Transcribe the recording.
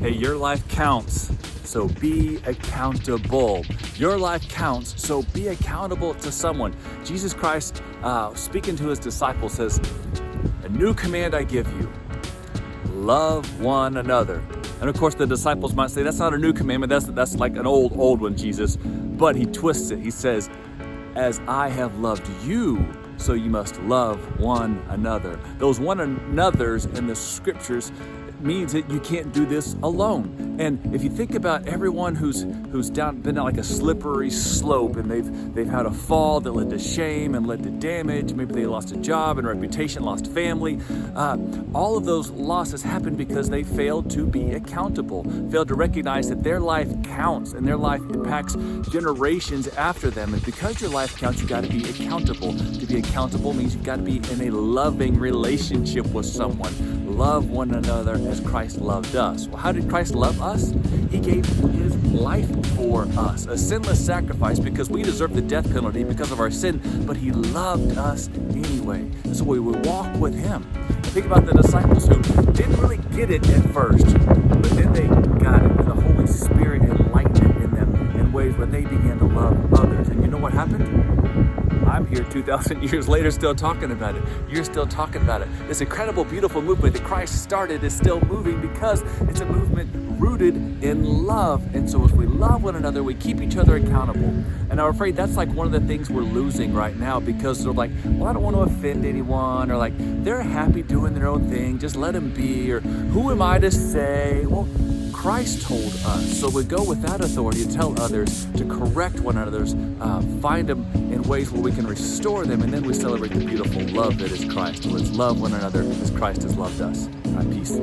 Hey, your life counts, so be accountable. Your life counts, so be accountable to someone. Jesus Christ, speaking to his disciples, says, "A new command I give you, love one another." And of course, the disciples might say, that's not a new commandment, that's like an old one, Jesus. But he twists it. He says, "As I have loved you, so you must love one another." Those one another's in the scriptures means that you can't do this alone. And if you think about everyone who's been down like a slippery slope, and they've had a fall that led to shame and led to damage, maybe they lost a job and reputation, lost family, all of those losses happened because they failed to be accountable, failed to recognize that their life counts and their life impacts generations after them. And because your life counts, you got to be accountable. To be accountable means you've got to be in a loving relationship with someone. Love one another as Christ loved us. Well, how did Christ love us? He gave his life for us, a sinless sacrifice, because we deserve the death penalty because of our sin, but he loved us anyway. And so we would walk with him. Think about the disciples who didn't really get it at first, but then they got it, and the Holy Spirit enlightened it in them in ways where they began to love others. And you know what happened? I'm here 2,000 years later still talking about it. You're still talking about it. This incredible, beautiful movement that Christ started is still moving because it's a movement rooted in love. And so if we love one another, we keep each other accountable. And I'm afraid that's like one of the things we're losing right now, because they're like, well, I don't want to offend anyone, or like, they're happy doing their own thing, just let them be, or who am I to say? Well, Christ told us, so we go with that authority to tell others, to correct one another's, find them in ways where we can restore them, and then we celebrate the beautiful love that is Christ. So let's love one another as Christ has loved us. Peace.